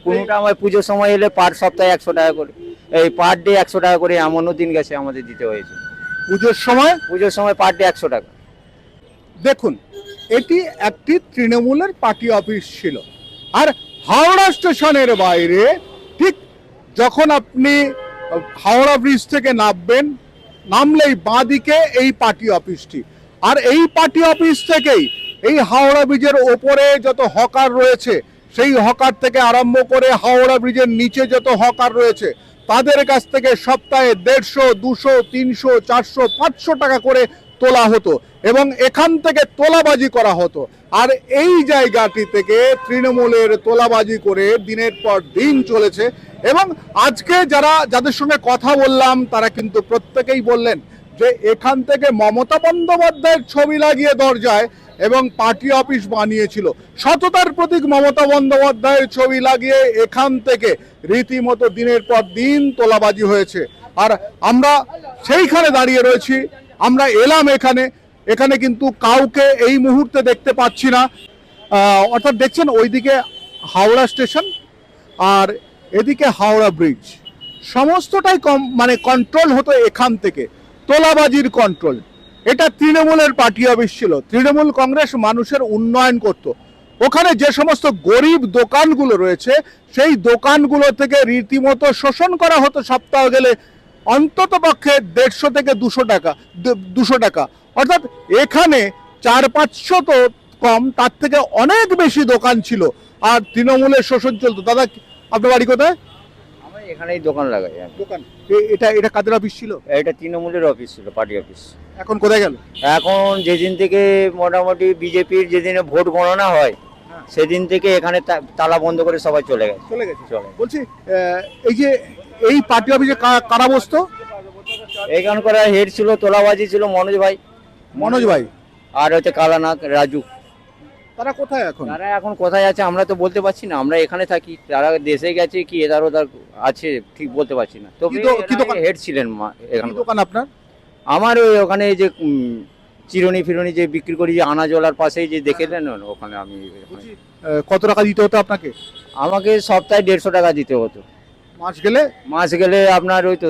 কোনোটা আমার পুজোর সময় এলে পার সপ্তাহে 100 টাকা করে, এই পার ডে 100 টাকা করে, এমনও দিন গেছে আমাদের দিতে হয়েছে। পুজোর সময় পার ডে 100 টাকা। দেখুন, এটি একটি তৃণমূলের পার্টি অফিস ছিল। আর হাওড়া স্টেশনের বাইরে ঠিক যখন আপনি হাওড়া ব্রিজ থেকে নামলেই বাঁদিকে এই পার্টি অফিসটি। আর এই পার্টি অফিস থেকেই এই হাওড়া ব্রিজের ওপরে যত হকার রয়েছে, সেই হকার থেকে আরম্ভ করে হাওড়া ব্রিজের নিচে যত হকার রয়েছে, তাদের কাছ থেকে সপ্তাহে 150, 200, 300, 400, 500 টাকা করে তোলা হতো এবং এখান থেকে তোলাবাজি করা হতো। আর এই জায়গাটি থেকে তৃণমূলের তোলাবাজি করে দিনের পর দিন চলেছে। এবং আজকে যাদের সঙ্গে কথা বললাম তারা কিন্তু প্রত্যেকেই বললেন যে এখান থেকে মমতা বন্দ্যোপাধ্যায়ের ছবি লাগিয়ে দরজায় এবং পার্টি অফিস বানিয়েছিল, সততার প্রতীক মমতা বন্দ্যোপাধ্যায়ের ছবি লাগিয়ে এখান থেকে রীতিমতো দিনের পর দিন তোলাবাজি হয়েছে। আর আমরা সেইখানে দাঁড়িয়ে রয়েছি, আমরা এলাম এখানে কিন্তু কাউকে এই মুহূর্তে দেখতে পাচ্ছি না। অর্থাৎ দেখছেন ওইদিকে হাওড়া স্টেশন আর এদিকে হাওড়া ব্রিজ, সমস্তটাই কন্ট্রোল হতো এখান থেকে, তোলাবাজির কন্ট্রোল। এটা তৃণমূলের পার্টি অফিস ছিল। তৃণমূল কংগ্রেস মানুষের উন্নয়ন করত। ওখানে যে সমস্ত গরিব দোকানগুলো রয়েছে সেই দোকানগুলো থেকে রীতিমতো শোষণ করা হতো সপ্তাহ গেলে অন্তত পক্ষে 150 থেকে 200 টাকা। অর্থাৎ এখানে 400-500 তো কম, তার থেকে অনেক বেশি দোকান ছিল আর তৃণমূলের শোষণ চলতো। দাদা, আপনার বাড়ি কোথায়? আমি এখানেই দোকান লাগাই। দোকান এটা কাদের অফিস ছিল? এটা তৃণমূলের অফিস ছিল, পার্টি অফিস। এখন কোথায় গেল? এখন যেদিন থেকে মোটামুটি বিজেপির যেদিনে ভোট গণনা হয় সেদিন থেকে এখানে তালা বন্ধ করে সবাই চলে গেছে। বলছি, এই যে এই পার্টি অফিসে কারা বসতো? এখানকার হেড ছিল, তোলাবাজি ছিল মনোজ ভাই, আর হচ্ছে কালানাথ, রাজু। তারা কোথায় এখন? তারা এখন কোথায় আছে আমরা তো বলতে পারছি না, আমরা এখানে থাকি। তারা দেশে গেছে কি এদার ওদার আছে ঠিক বলতে পারছি না। তো হেড ছিলেন এখানে। দোকান আপনার? আমার ওখানে যে চিরুনি ফিরুনি যে বিক্রি করি, যে আনাজলার পাশেই যে দেখে দেন, ওখানে আমি। কত টাকা দিতে হতো আপনাকে? আমাকে সপ্তাহে 150 টাকা দিতে হতো। মাস গেলে আপনার ওই তো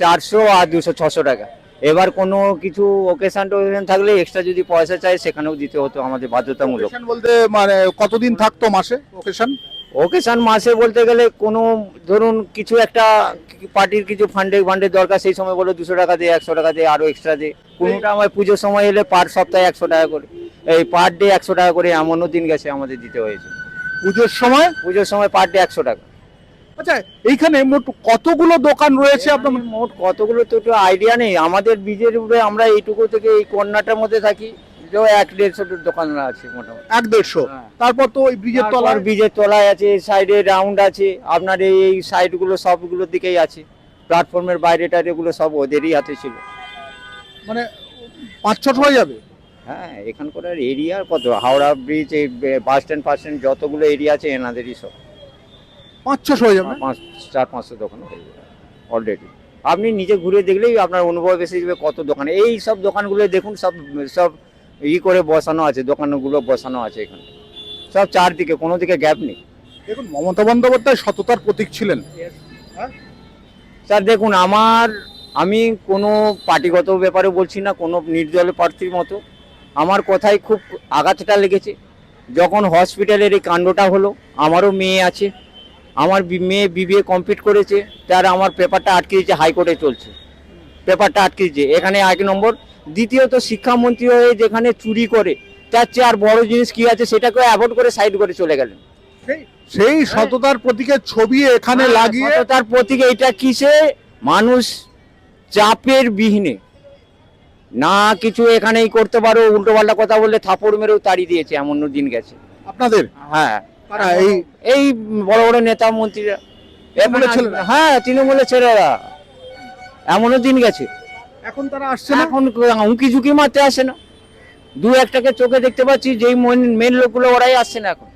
400 আর 200, 600 টাকা। এবার কোনো কিছু ওকেশন থাকলে এক্সট্রা যদি পয়সা চাই সেখানেও দিতে হতো আমাদের বাধ্যতামূলক। বলতে মানে কতদিন থাকতো মাসে ওকেশন মাসে বলতে গেলে কোনো ধরুন কিছু একটা পার্টির কিছু ফান্ডের দরকার, সেই সময় বলে 200 টাকা দিয়ে, 100 টাকা দিয়ে, আরো এক্সট্রা দিয়ে। কোনোটা আমার পুজোর সময় এলে পার সপ্তাহে 100 টাকা করে, এই পার ডে 100 টাকা করে, এমনও দিন গেছে আমাদের দিতে হয়েছে। পুজোর সময় পার ডে 100 টাকা। আচ্ছা, এইখানে মোট কতগুলো দোকান রয়েছে আপনার? মোট কতগুলো তো একটু আইডিয়া নেই আমাদের। বীজের উপরে আমরা এইটুকু থেকে এই কর্নারটার মধ্যে থাকি, 100-150 দোকান আছে মোটামুটি। 100-150? তারপর তো ওই ব্রিজের তলায় আছে, সাইডে রাউন্ড আছে আপনার, এই সাইডগুলো সবগুলোর দিকেই আছে। প্ল্যাটফর্মের বাইরেটা এগুলো সব ওদেরই হাতে ছিল। মানে 5-6 হয়ে যাবে। হ্যাঁ, এখানকার এরিয়া কত, হাওড়া ব্রিজ, এই বাস স্ট্যান্ড যতগুলো এরিয়া আছে এনাদেরই সব। 5-6 হয়ে যাবে। 400-500 দোকান হয়ে যাবে অলরেডি। আপনি নিজে ঘুরে দেখলেই আপনার অনুভব এসে যাবে কত দোকান। এই সব দোকানগুলো দেখুন, সব করে বসানো আছে, দোকানগুলো বসানো আছে এখানে সব চারদিকে, কোনো দিকে গ্যাপ নেই। দেখুন, মমতা বন্দ্যোপাধ্যায় সততার প্রতীক ছিলেন। স্যার দেখুন, আমি কোনো পার্টিগত ব্যাপারে বলছি না, কোনো নির্দলীয় প্রার্থীর মতো। আমার কথায় খুব আঘাতটা লেগেছে যখন হসপিটালের এই কাণ্ডটা হলো। আমারও মেয়ে আছে, আমার মেয়ে বিবিএ কমপ্লিট করেছে, তার আমার পেপারটা আটকে দিয়েছে, হাইকোর্টে চলছে, পেপারটা আটকে দিয়েছে। এখানে 1 নম্বর। দ্বিতীয়ত, শিক্ষামন্ত্রী হয়ে যেখানে চুরি করে, তার চেয়ে আর বড় জিনিস কি আছে সেটাকে অ্যাভয়েড করে সাইড করে চলে গেলেন। সেই সততার প্রতীকের ছবি এখানে লাগিয়ে, সততার প্রতীক এটা কিসে? মানুষ চাপের বিহীনে না কিছু এখানেই করতে পারো, উল্টো পাল্টা কথা বললে থাপড় মেরেও তাড়িয়ে দিয়েছে, এমন দিন গেছে আপনাদের। হ্যাঁ, এই বড় বড় নেতা মন্ত্রীরা, হ্যাঁ তৃণমূলের ছেলেরা, এমনও দিন গেছে। এখন তারা আসছে না, এখন উঁকি ঝুঁকি মারতে আসে না। 2-1টাকে চোখে দেখতে পাচ্ছি, যেই মেন লোকগুলো ওরাই আসছে না এখন।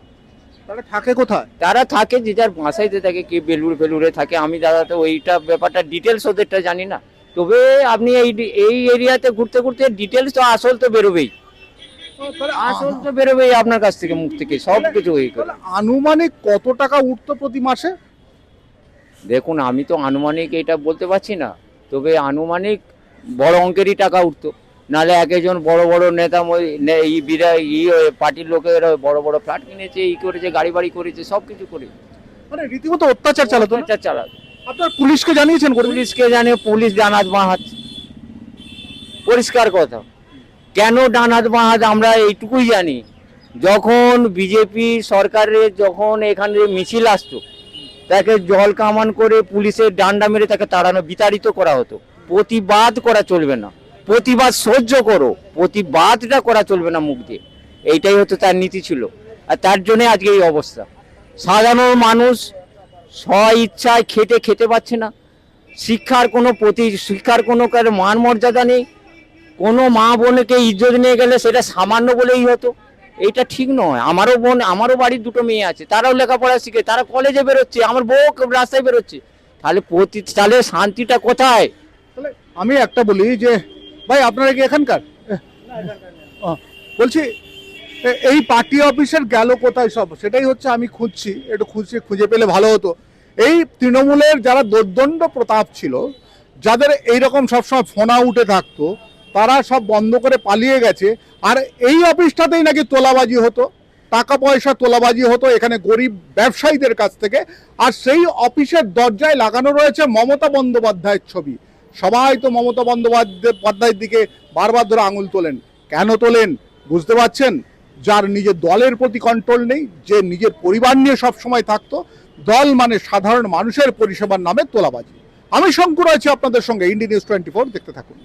তারা থাকে কোথায়? তারা থাকে যে যার বাসাইতে থাকে, কি বেলুরে থাকে। আমি দাদা তো ওইটা ব্যাপারটা ডিটেলস ওদেরটা জানি না। তবে আপনি এই এরিয়াতে ঘুরতে ঘুরতে ডিটেলস তো আসল তো বেরোবেই। আসল তো বেরোবেই আপনার কাছ থেকে, মুখ থেকে সব কিছু ওই করে। তাহলে আনুমানিক কত টাকা উঠতো প্রতি মাসে? দেখুন আমি তো আনুমানিক এটা বলতে পারছি না, তবে আনুমানিক বড় অঙ্কেরই টাকা উঠতো। নাহলে এক একজন বড় বড় নেতা পার্টির লোকের বড় বড় ফ্ল্যাট কিনেছে, ই করেছে, গাড়ি বাড়ি করেছে, সব কিছু করে মানে রীতিমতো অত্যাচার চালাতো না? অত্যাচার চালাতো। আপনার পুলিশকে জানিয়েছেন? পুলিশকে জানে, পুলিশ ডান হাত বাঁ হাত, পরিষ্কার কথা। কেন ডান হাত বাঁ হাত আমরা এইটুকুই জানি, যখন বিজেপি সরকারের যখন এখানে মিছিল আসতো, তাকে জল কামান করে পুলিশের ডান্ডা মেরে তাকে তাড়ানো, বিতাড়িত করা হতো। প্রতিবাদ করা চলবে না, প্রতিবাদ সহ্য করো, প্রতিবাদটা করা চলবে না মুখ দিয়ে, এইটাই হতো তার নীতি ছিল। আর তার জন্য আজকে এই অবস্থা। সাধারণ মানুষ স্ব ইচ্ছায় খেতে পাচ্ছে না, শিক্ষার কোনো মান মর্যাদা নেই। কোনো মা বোনকে ইজ্জত নিয়ে গেলে সেটা সামান্য বলেই হতো, এইটা ঠিক নয়। আমারও বাড়ির দুটো মেয়ে আছে, তারাও লেখাপড়া শিখে, তারা কলেজে বেরোচ্ছে, আমার বউ রাস্তায় বেরোচ্ছে। তাহলে শান্তিটা কোথায়? তাহলে আমি একটা বলি যে ভাই আপনারা কি এখানকার? বলছি এই পার্টি অফিসের গেল কোথায় সব, সেটাই হচ্ছে আমি খুঁজছি, একটু খুঁজে পেলে ভালো হতো। এই তৃণমূলের যারা দোর্দণ্ড প্রতাপ ছিল, যাদের এইরকম সবসময় ফোনা উঠে থাকতো, তারা সব বন্ধ করে পালিয়ে গেছে। আর এই অফিসটাতেই নাকি তোলাবাজি হতো, টাকা পয়সা তোলাবাজি হতো এখানে গরিব ব্যবসায়ীদের কাছ থেকে। আর সেই অফিসের দরজায় লাগানো রয়েছে মমতা বন্দ্যোপাধ্যায়ের ছবি। সবাই তো মমতা বন্দ্যোপাধ্যায়ের দিকে বারবার ধরে আঙুল তোলেন। কেন তোলেন বুঝতে পারছেন? যার নিজের দলের প্রতি কন্ট্রোল নেই, যে নিজের পরিবার নিয়ে সবসময় থাকতো, দল মানে সাধারণ মানুষের পরিষেবার নামে তোলাবাজি। আমি শঙ্কর আছি আপনাদের সঙ্গে, ইন্ডিয়া নিউজ 24, দেখতে থাকুন।